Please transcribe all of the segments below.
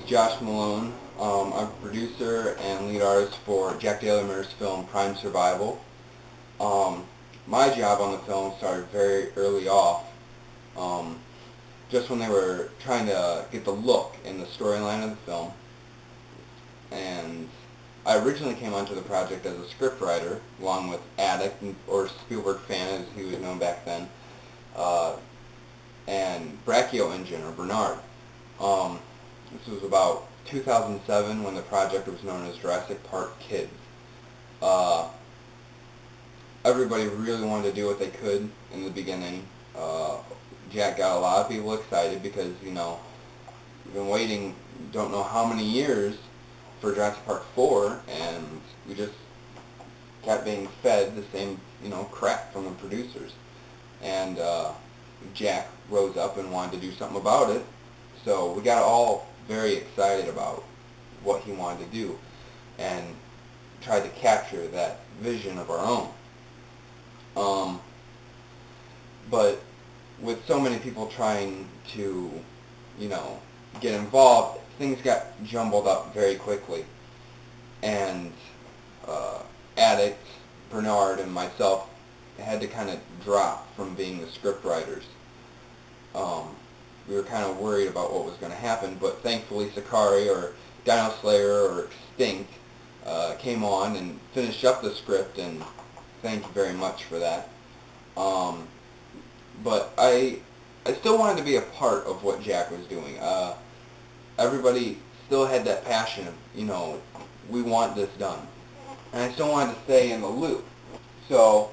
Josh Malone. I'm a producer and lead artist for Jack Mare's film Prime Survival. Um, my job on the film started very early off, um, just when they were trying to get the look and the storyline of the film. And I originally came onto the project as a scriptwriter, along with Addict, or Spielberg fan as he was known back then, and Brachio Engine, or Bernard. This was about 2007 when the project was known as Jurassic Park Kids. Everybody really wanted to do what they could in the beginning. Jack got a lot of people excited because, we've been waiting don't know how many years for Jurassic Park 4, and we just kept being fed the same, crap from the producers. And Jack rose up and wanted to do something about it, so we got all very excited about what he wanted to do and tried to capture that vision of our own. But with so many people trying to, get involved, things got jumbled up very quickly. And Addict, Bernard, and myself had to kind of drop from being the script writers. We were kind of worried about what was going to happen, but thankfully Sakari, or Dino Slayer, or Extinct came on and finished up the script, and thank you very much for that. But I still wanted to be a part of what Jack was doing. Everybody still had that passion of, we want this done. And I still wanted to stay in the loop. So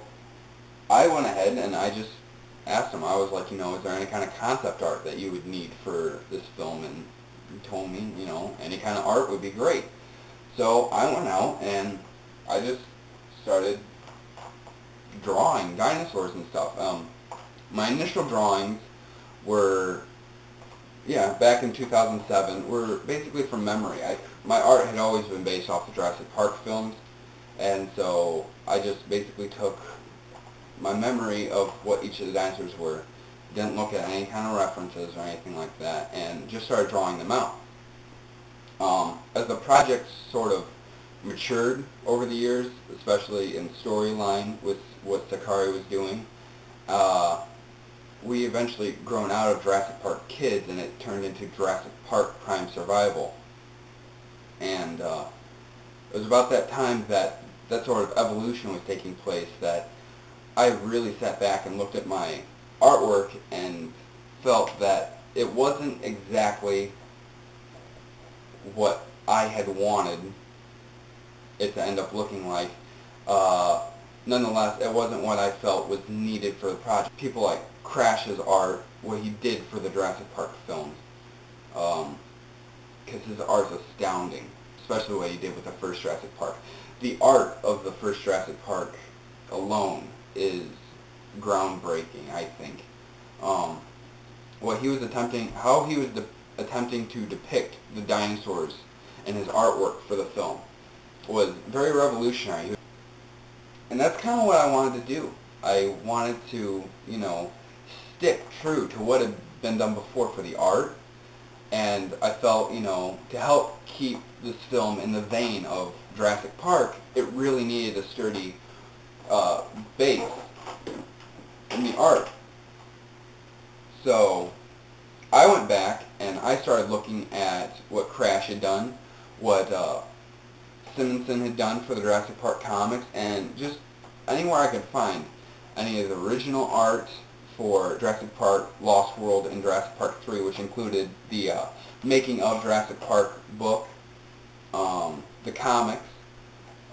I went ahead and I just asked him, I was like, is there any kind of concept art that you would need for this film? And he told me, any kind of art would be great. So I went out and I just started drawing dinosaurs and stuff. My initial drawings were, back in 2007, were basically from memory. My art had always been based off the Jurassic Park films, and so I just basically took my memory of what each of the dinosaurs were, didn't look at any kind of references or anything like that, and just started drawing them out. As the project sort of matured over the years, especially in storyline with what Sakari was doing, we eventually grown out of Jurassic Park Kids, and it turned into Jurassic Park Prime Survival. And it was about that time that sort of evolution was taking place that I really sat back and looked at my artwork and felt that it wasn't exactly what I had wanted it to end up looking like. Nonetheless, it wasn't what I felt was needed for the project. People like Crash's art, what he did for the Jurassic Park films, because his art's astounding, especially what he did with the first Jurassic Park. The art of the first Jurassic Park alone is groundbreaking, I think. What he was attempting, how he was attempting to depict the dinosaurs in his artwork for the film was very revolutionary. And that's kind of what I wanted to do. I wanted to, stick true to what had been done before for the art, and I felt, to help keep this film in the vein of Jurassic Park, it really needed a sturdy base in the art. So I went back and I started looking at what Crash had done, what Simonson had done for the Jurassic Park comics, and just anywhere I could find any of the original art for Jurassic Park Lost World and Jurassic Park 3, which included the Making of Jurassic Park book, the comics,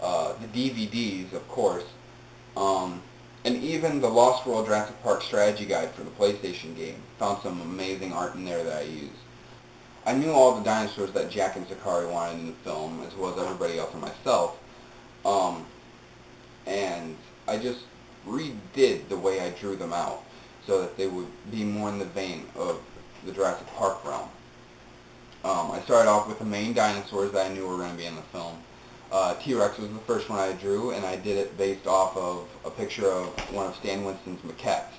the DVDs, of course, and even the Lost World Jurassic Park strategy guide for the PlayStation game. Found some amazing art in there that I used. I knew all the dinosaurs that Jack and Sakari wanted in the film, as well as everybody else and myself, and I just redid the way I drew them out so that they would be more in the vein of the Jurassic Park realm. I started off with the main dinosaurs that I knew were going to be in the film. T-Rex was the first one I drew, and I did it based off of a picture of one of Stan Winston's maquettes.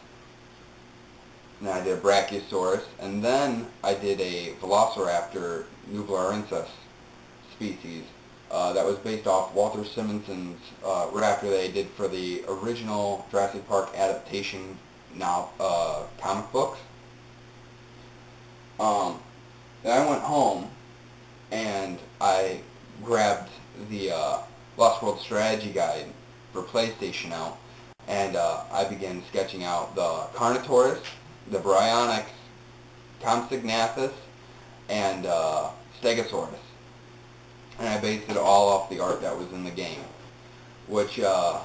and then I did a Brachiosaurus, and then I did a Velociraptor nublarensis species that was based off Walter Simonson's raptor that he did for the original Jurassic Park adaptation comic books. Then I went home and I grabbed the Lost World Strategy Guide for PlayStation out, and I began sketching out the Carnotaurus, the Bryonyx, Compsognathus, and Stegosaurus. And I based it all off the art that was in the game, which a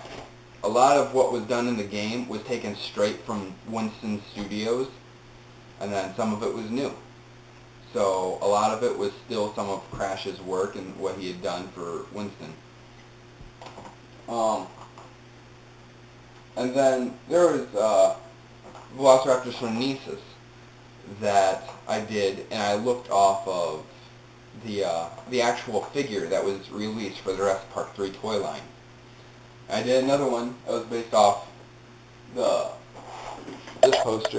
lot of what was done in the game was taken straight from Winston Studios, and then some of it was new. So a lot of it was still some of Crash's work and what he had done for Winston. And then there was Velociraptor Sonesis that I did, and I looked off of the actual figure that was released for the Jurassic Park 3 toy line. I did another one that was based off this poster.